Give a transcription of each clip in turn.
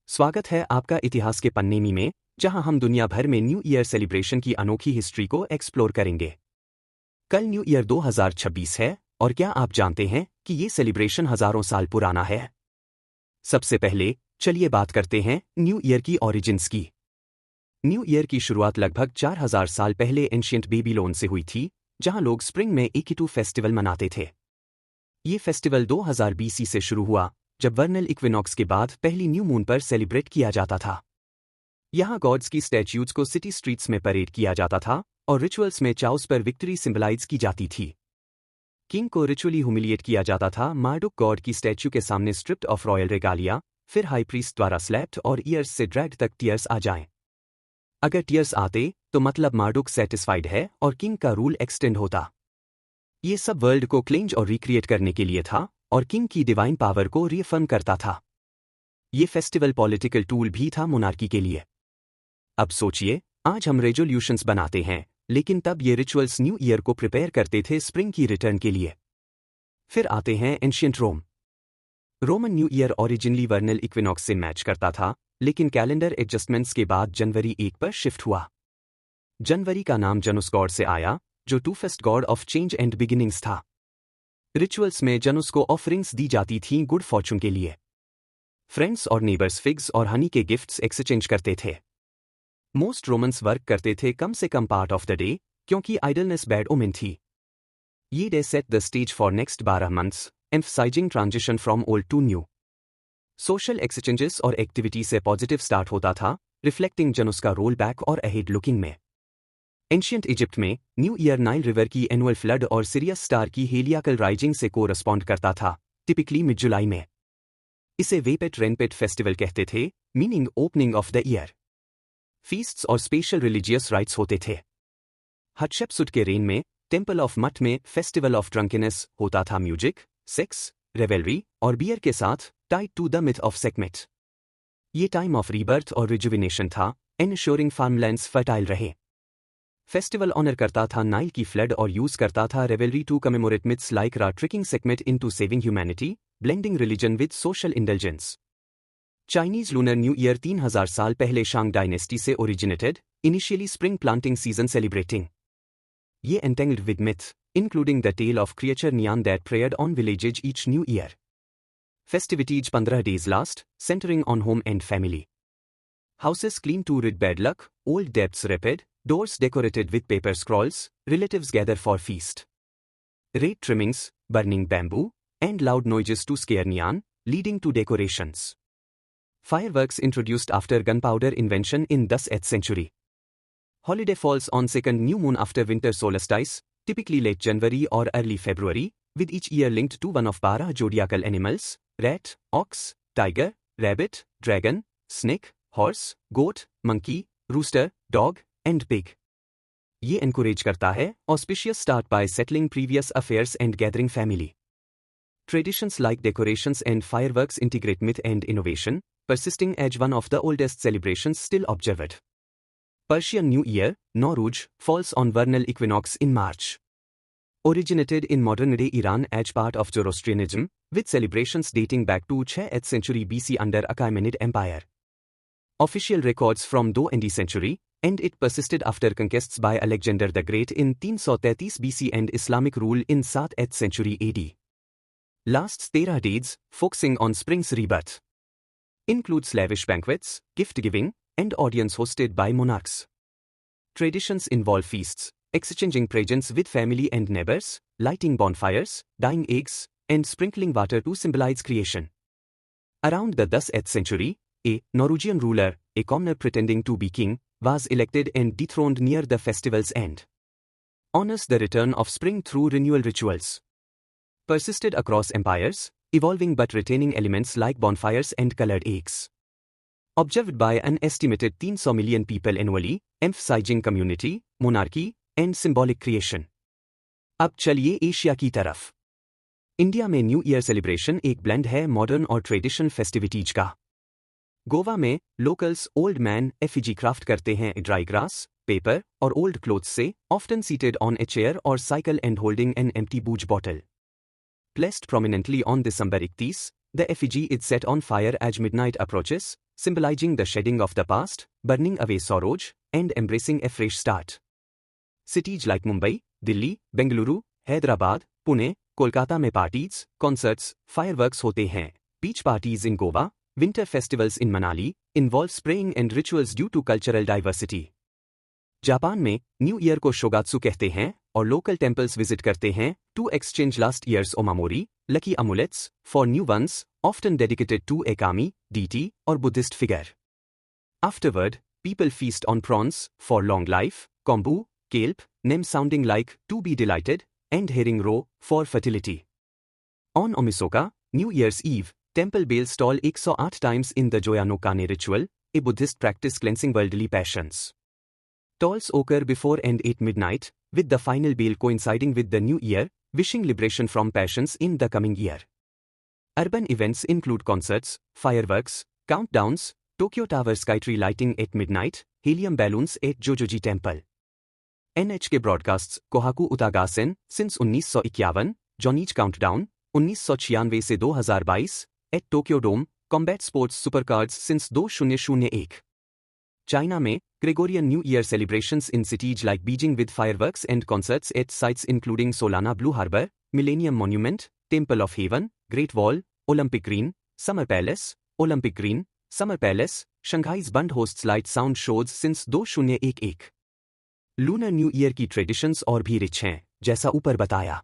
स्वागत है आपका इतिहास के पन्ने में, जहां हम दुनिया भर में न्यू ईयर सेलिब्रेशन की अनोखी हिस्ट्री को एक्सप्लोर करेंगे। कल न्यू ईयर 2026 है, और क्या आप जानते हैं कि ये सेलिब्रेशन हजारों साल पुराना है? सबसे पहले चलिए बात करते हैं न्यू ईयर की ओरिजिन्स की। न्यू ईयर की शुरुआत लगभग 4000 साल पहले एंशिएंट बेबीलोन से हुई थी, जहां लोग स्प्रिंग में इकिटू फेस्टिवल मनाते थे। ये फेस्टिवल 2000 बीसी से शुरू हुआ, जब वर्नल इक्विनॉक्स के बाद पहली न्यू मून पर सेलिब्रेट किया जाता था। यहाँ गॉड्स की स्टैच्यूज को सिटी स्ट्रीट्स में परेड किया जाता था और रिचुअल्स में चाउस पर विक्ट्री सिंबलाइज की जाती थी। किंग को रिचुअली ह्यूमिलिएट किया जाता था। मार्डुक गॉड की स्टैच्यू के सामने स्ट्रिप्ड ऑफ रॉयल रेगालिया, फिर हाई प्रीस्ट द्वारा स्लैप्ड और ईयर्स से ड्रैग्ड तक टीयर्स आ जाएं। अगर टीयर्स आते तो मतलब मार्डुक सेटिस्फाइड है और किंग का रूल एक्सटेंड होता। ये सब वर्ल्ड को क्लेंज और रिक्रिएट करने के लिए था और किंग की डिवाइन पावर को रीअफर्म करता था। ये फेस्टिवल पॉलिटिकल टूल भी था मोनार्की के लिए। अब सोचिए, आज हम रेजोल्यूशंस बनाते हैं, लेकिन तब ये रिचुअल्स न्यू ईयर को प्रिपेयर करते थे स्प्रिंग की रिटर्न के लिए। फिर आते हैं एंशिएंट रोम। Roman new year originally वर्नल equinox से मैच करता था, लेकिन कैलेंडर एडजस्टमेंट्स के बाद जनवरी 1 पर शिफ्ट हुआ। जनवरी का नाम जनुस गॉड से आया, जो two faced God of change and beginnings था। रिचुअल्स में जनुस को ऑफरिंग्स दी जाती थीं गुड फॉर्चून के लिए। फ्रेंड्स और नेबर्स फिग्स और हनी के गिफ्ट्स एक्सचेंज करते थे। मोस्ट रोमन्स वर्क करते थे कम से कम पार्ट ऑफ द डे, क्योंकि आइडलनेस बैड ओमेन थी। ये day set the stage for next 12 months, emphasising transition from old to new. Social exchanges और एक्टिविटी से पॉजिटिव स्टार्ट होता था, रिफ्लेक्टिंग जनुस का रोल बैक और अहेड लुकिंग में। एंशिएंट इजिप्ट में न्यू ईयर नाइल रिवर की एनुअल फ्लड और सिरियस स्टार की हेलियाकल राइजिंग से कोरस्पॉन्ड करता था, टिपिकली मिड जुलाई में। इसे वेपेट रेनपेट फेस्टिवल कहते थे, meaning opening of the year. Feasts और स्पेशल रिलीजियस राइट्स होते थे। हटशेप्सुट के रेन में टेम्पल ऑफ मट में फेस्टिवल ऑफ ड्रंकेनेस होता था, म्यूजिक, सेक्स, रेवेलरी और बियर के साथ, tied to the myth of Sekhmet. ये टाइम ऑफ रीबर्थ और रिजुविनेशन था, एनश्योरिंग फार्मलैंड्स फर्टाइल रहे। फेस्टिवल ऑनर करता था नाइल की फ्लड और यूज करता था revelry to commemorate myths like Ra tricking Sekhmet into saving humanity, blending religion with social indulgence. Chinese lunar new year 3000 साल पहले शांग डायनेस्टी से originated, initially spring planting season celebrating. ये entangled with myth, including the tale of creature Nian that preyed on villages each new year. Festivities 15 days last, centring on home and family. Houses clean to rid bad luck, old debts repaired, doors decorated with paper scrolls, relatives gather for feast. Rate trimmings, burning bamboo, and loud noises to scare Nyan, leading to decorations. Fireworks introduced after gunpowder invention in 10th century. Holiday falls on second new moon after winter solstice, typically late January or early February, with each year linked to one of 12 zodiacal animals: rat, ox, tiger, rabbit, dragon, snake, horse, goat, monkey, rooster, dog, and pig. ये encourage करता है auspicious start by settling previous affairs and gathering family. Traditions like decorations and fireworks integrate myth and innovation, persisting as one of the oldest celebrations still observed. Persian New Year, Nowruz, falls on vernal equinox in March. Originated in modern-day Iran as part of Zoroastrianism, with celebrations dating back to 6th century BC under Achaemenid Empire. Official records from the 2nd century, and it persisted after conquests by Alexander the Great in 333 BC and Islamic rule in 7th century AD. Lasts 13 days, focusing on spring's rebirth. Includes lavish banquets, gift-giving, and audience hosted by monarchs. Traditions involve feasts, exchanging presents with family and neighbors, lighting bonfires, dyeing eggs, and sprinkling water to symbolize creation. Around the 10th century, a Norwegian ruler, a commoner pretending to be king, was elected and dethroned near the festival's end. Honors the return of spring through renewal rituals. Persisted across empires, evolving but retaining elements like bonfires and colored eggs. Observed by an estimated 300 million people annually, emphasizing community, monarchy, and symbolic creation. अब चलिए Asia की तरफ। India में new year celebration एक blend है modern और traditional festivities का। गोवा में locals old man effigy craft करते हैं ड्राई ग्रास, पेपर और ओल्ड क्लोथ्स से, often seated on a chair और cycle and holding an empty booze bottle. Placed prominently on December 31, the effigy is set on fire as midnight approaches, symbolizing the shedding of the past, burning away sorrows, and embracing a fresh start. Cities like Mumbai, Delhi, Bengaluru, Hyderabad, Pune, Kolkata में parties, concerts, fireworks होते हैं. Beach parties in Goa, winter festivals in Manali, involve spraying and rituals due to cultural diversity. Japan में new year को शोगात्सु कहते हैं और local temples visit करते हैं to exchange last year's omamori, lucky amulets, for new ones, often dedicated to a kami, deity, or Buddhist figure. Afterward, people feast on prawns, for long life, kombu, kelp, nem sounding like to be delighted, and herring roe, for fertility. On Omisoka, New Year's Eve, temple bells toll 108 times in the Joya no Kane ritual, a Buddhist practice cleansing worldly passions. Tolls occur before and at midnight, with the final bell coinciding with the new year, wishing liberation from passions in the coming year. Urban events include concerts, fireworks, countdowns, Tokyo Tower skytree lighting at midnight, helium balloons at Jojoji Temple. NHK broadcasts Kohaku Utagasen since 1951, Johnny's Countdown, 1996 से 2022, at Tokyo Dome, combat sports supercards since 2001. China में Gregorian New Year celebrations in cities like Beijing with fireworks and concerts at sites including Solana Blue Harbor, Millennium Monument, Temple of Heaven, Great Wall, Olympic Green, Summer Palace, Olympic Green, Summer Palace, Shanghai's Bund hosts light sound shows since 2011. Lunar New Year की traditions और भी rich हैं, जैसा ऊपर बताया.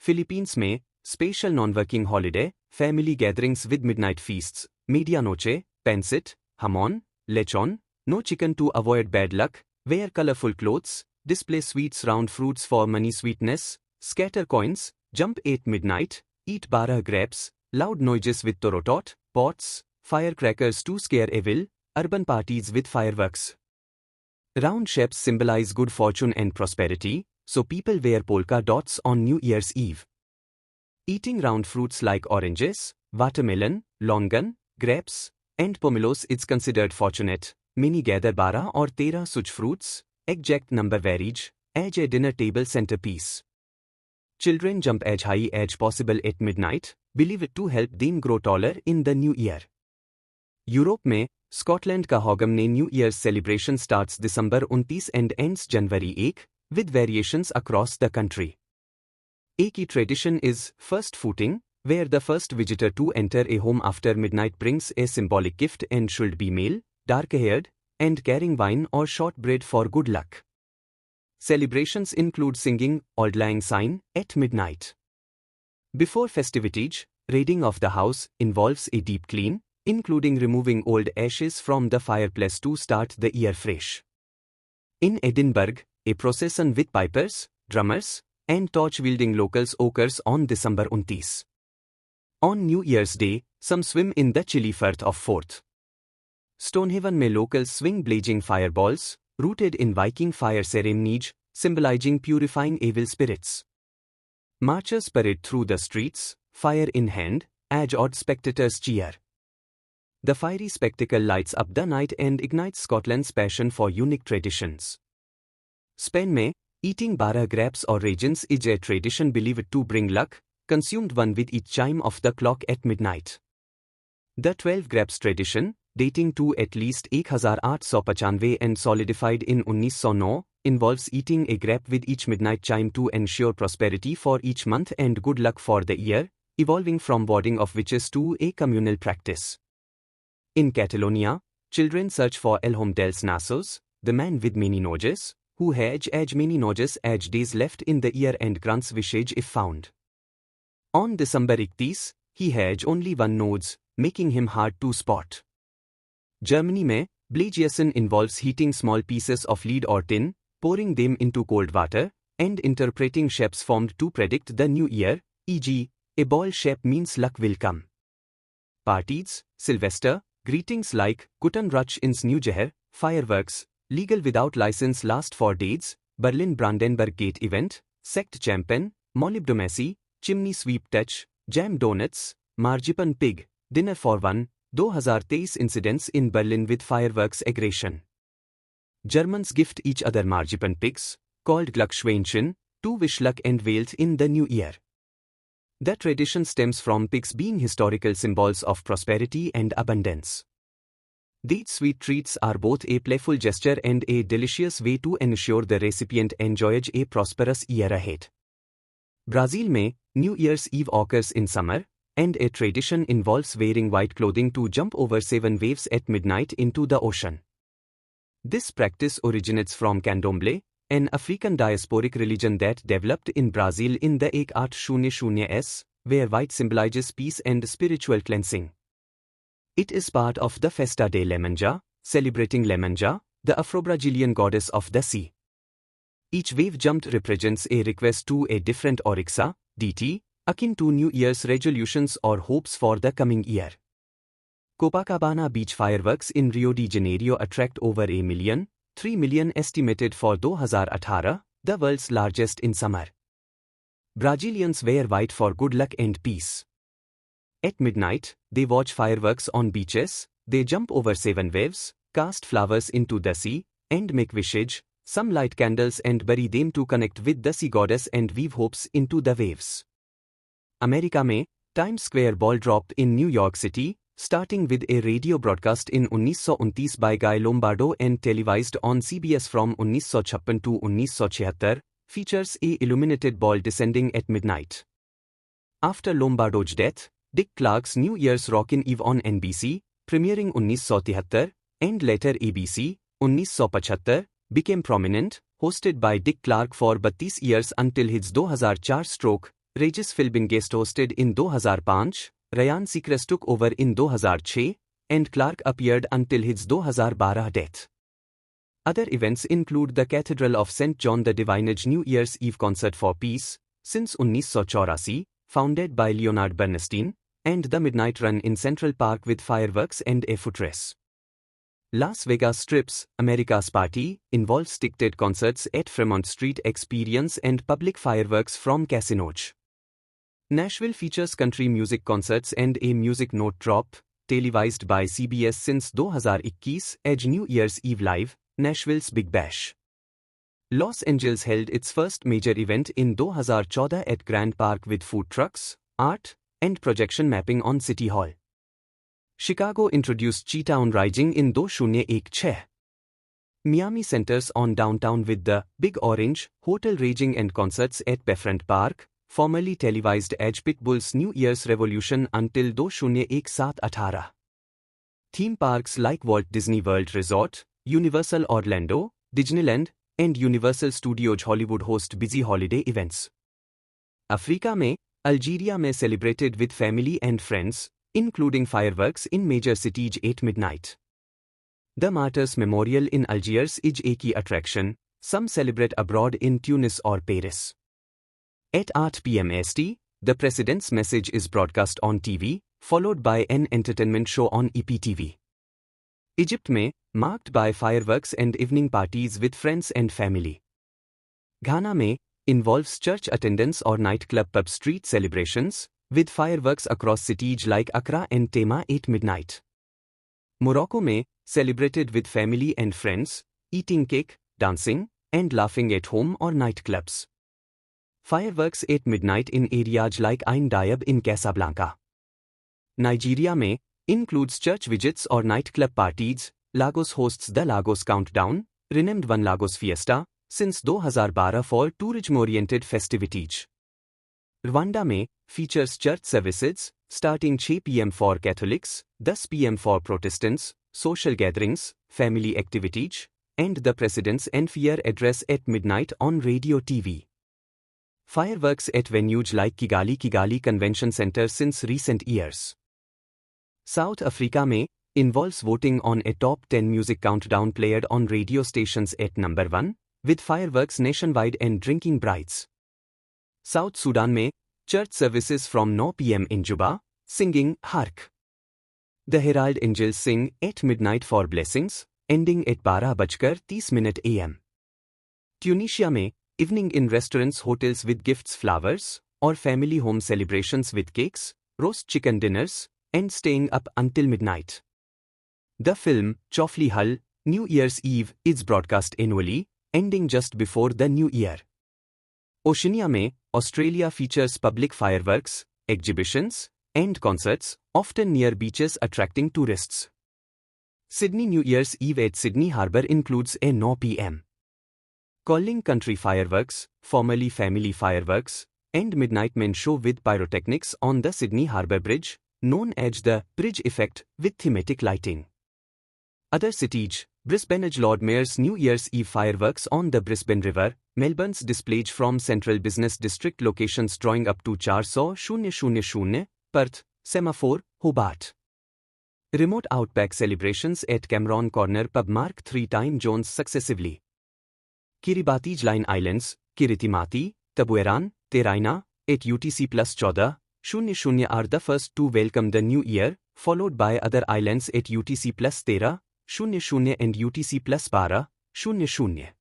Philippines में special non-working holiday, family gatherings with midnight feasts, medianoche, pancit, hamon, lechon, no chicken to avoid bad luck, wear colorful clothes, display sweets round fruits for money sweetness, scatter coins, jump at midnight, eat barah grapes, loud noises with torotot, pots, firecrackers to scare evil, urban parties with fireworks. Round shapes symbolize good fortune and prosperity, so people wear polka dots on New Year's Eve. Eating round fruits like oranges, watermelon, longan, grapes, and pomelos is considered fortunate. Many gather 12 or 13 such fruits, exact number varies, as a dinner table centerpiece. Children jump as high as possible at midnight, believed to help them grow taller in the new year. Europe में Scotland का हॉगम ने new year celebration starts December 29 and ends January 1, with variations across the country. A key tradition is first footing, where the first visitor to enter a home after midnight brings a symbolic gift and should be male, dark-haired, and carrying wine or shortbread for good luck. Celebrations include singing Auld Lang Syne at midnight. Before festivities, raiding of the house involves a deep clean, including removing old ashes from the fireplace to start the year fresh. In Edinburgh, a procession with pipers, drummers, and torch-wielding locals occurs on December 29. On New Year's Day, some swim in the chilly Firth of Forth. Stonehaven में locals swing blazing fireballs, rooted in Viking fire ceremonies, symbolizing purifying evil spirits. Marchers parade through the streets, fire in hand, as odd spectators cheer. The fiery spectacle lights up the night and ignites Scotland's passion for unique traditions. Spain में, eating barra grapes or raisins is a tradition believed to bring luck, consumed one with each chime of the clock at midnight. The 12 grapes tradition, dating to at least 1895 and solidified in 1909, involves eating a grape with each midnight chime to ensure prosperity for each month and good luck for the year, evolving from warding of witches to a communal practice. In Catalonia, children search for El Home dels Nassos, the man with many noses, who has as many noses as days left in the year and grants wishes if found. On December 30, he has only one nose, making him hard to spot. Germany में, Blagiessen involves heating small pieces of lead or tin, pouring them into cold water, and interpreting shapes formed to predict the new year, e.g., a ball shape means luck will come. Parties, Sylvester, greetings like Guten Rutsch ins Neujahr, fireworks, legal without license last for days, Berlin Brandenburg Gate event, sect champagne, molybdomacy, chimney sweep touch, jam donuts, marzipan pig, dinner for one, 2023 incidents in Berlin with fireworks aggression. Germans gift each other marzipan pigs, called Glückschweinchen, to wish luck and wealth in the new year. The tradition stems from pigs being historical symbols of prosperity and abundance. These sweet treats are both a playful gesture and a delicious way to ensure the recipient enjoys a prosperous year ahead. Brazil में New Year's Eve occurs in summer, and a tradition involves wearing white clothing to jump over 7 waves at midnight into the ocean. This practice originates from Candomblé, an African diasporic religion that developed in Brazil in the 1800s, where white symbolizes peace and spiritual cleansing. It is part of the Festa de Lemanja, celebrating Lemanja, the Afro-Brazilian goddess of the sea. Each wave jumped represents a request to a different Orixa, deity, akin to New Year's resolutions or hopes for the coming year. Copacabana beach fireworks in Rio de Janeiro attract over 3 million estimated for 2018, the world's largest in summer. Brazilians wear white for good luck and peace. At midnight, they watch fireworks on beaches, they jump over 7 waves, cast flowers into the sea, and make wishes. Some light candles and bury them to connect with the sea goddess and weave hopes into the waves. America में, Times Square ball dropped in New York City, starting with a radio broadcast in 1929 by Guy Lombardo and televised on CBS from 1956 to 1976, features a illuminated ball descending at midnight. After Lombardo's death, Dick Clark's New Year's Rockin' Eve on NBC, premiering 1973, and later ABC, 1975, became prominent, hosted by Dick Clark for 32 years until his 2004 stroke. Regis Philbin guest hosted in 2005, Ryan Seacrest took over in 2006, and Clark appeared until his 2012 death. Other events include the Cathedral of St. John the Divine's New Year's Eve Concert for Peace, since 1984, founded by Leonard Bernstein, and the Midnight Run in Central Park with fireworks and a foot race. Las Vegas Strip's America's Party involves ticketed concerts at Fremont Street Experience and public fireworks from casinos. Nashville features country music concerts and a music note drop, televised by CBS since 2021 as New Year's Eve Live, Nashville's Big Bash. Los Angeles held its first major event in 2014 at Grand Park with food trucks, art, and projection mapping on City Hall. Chicago introduced Chi-Town Rising in 2016. Miami centers on downtown with the Big Orange Hotel raging and concerts at Bayfront Park, formerly televised as Pitbull's New Year's Revolution until 2018. Theme parks like Walt Disney World Resort, Universal Orlando, Disneyland, and Universal Studios Hollywood host busy holiday events. Africa में, Algeria में celebrated with family and friends, including fireworks in major cities at midnight. The Martyrs Memorial in Algiers is a key attraction, some celebrate abroad in Tunis or Paris. At 8 p.m. ST, the President's message is broadcast on TV, followed by an entertainment show on EPTV. Egypt में, marked by fireworks and evening parties with friends and family. Ghana में, involves church attendance or nightclub pub street celebrations, with fireworks across cities like Accra and Tema at midnight. Morocco में, celebrated with family and friends, eating cake, dancing, and laughing at home or nightclubs. Fireworks at midnight in areas like Ain Diab in Casablanca. Nigeria में, includes church visits or nightclub parties. Lagos hosts the Lagos Countdown, renamed One Lagos Fiesta, since 2012 for tourism-oriented festivities. Rwanda में, features church services, starting 6 p.m. for Catholics, 10 p.m. for Protestants, social gatherings, family activities, and the President's end-of-year address at midnight on radio TV. Fireworks at venues like Kigali Convention Center since recent years. South Africa में, involves voting on a top 10 music countdown played on radio stations at number 1, with fireworks nationwide and drinking brides. South Sudan में, church services from 9 p.m. in Juba, singing Hark. The Herald Angels sing at midnight for blessings, ending at 12:30 a.m. Tunisia में, evening in restaurants, hotels with gifts, flowers, or family home celebrations with cakes, roast chicken dinners, and staying up until midnight. The film, Chofli Hull, New Year's Eve, is broadcast annually, ending just before the new year. Oceania में, Australia features public fireworks, exhibitions, and concerts, often near beaches attracting tourists. Sydney New Year's Eve at Sydney Harbour includes a 9 p.m. calling country fireworks, formerly family fireworks, and midnight men show with pyrotechnics on the Sydney Harbour Bridge, known as the Bridge Effect, with thematic lighting. Other cities: Brisbane's Lord Mayor's New Year's Eve fireworks on the Brisbane River, Melbourne's displays from Central Business District locations drawing up to 400,000, Perth, Semaphore, Hobart. Remote outback celebrations at Cameron Corner pub mark 3 time zones successively. Kiribati Line Islands, Kiritimati, Tabueran, Teraina, at UTC plus 14:00 are the first to welcome the new year, followed by other islands at UTC plus 13:00 and UTC plus 12:00.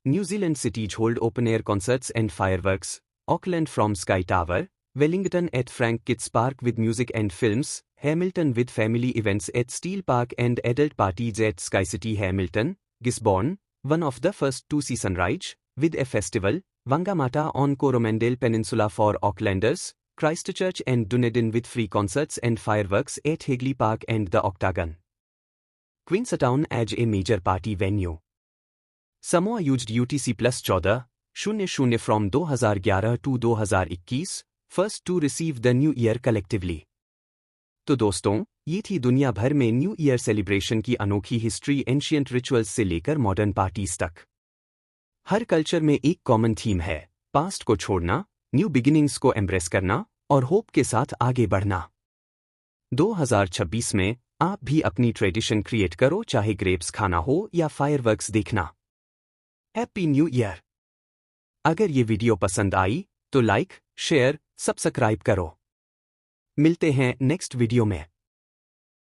New Zealand cities hold open-air concerts and fireworks, Auckland from Sky Tower, Wellington at Frank Kitts Park with music and films, Hamilton with family events at Steel Park and adult parties at Sky City Hamilton, Gisborne, one of the first to see sunrise, with a festival, Wangamatta on Coromandel Peninsula for Aucklanders, Christchurch and Dunedin with free concerts and fireworks at Hagley Park and the Octagon. Queenstown as a major party venue. Samoa used UTC plus 14:00 from 2011 to 2021, first to receive the new year collectively. तो दोस्तों, ये थी दुनिया भर में new year celebration की अनोखी history ancient rituals से लेकर मॉडर्न पार्टीज तक। हर कल्चर में एक कॉमन थीम है, पास्ट को छोड़ना, न्यू बिगिनिंग्स को एम्ब्रेस करना और होप के साथ आगे बढ़ना। 2026 में आप भी अपनी ट्रेडिशन क्रिएट करो, चाहे ग्रेप्स खाना हो या फायरवर्क्स देखना। Happy new year! अगर ये वीडियो पसंद आई तो लाइक, शेयर, सब्सक्राइब करो। मिलते हैं नेक्स्ट वीडियो में।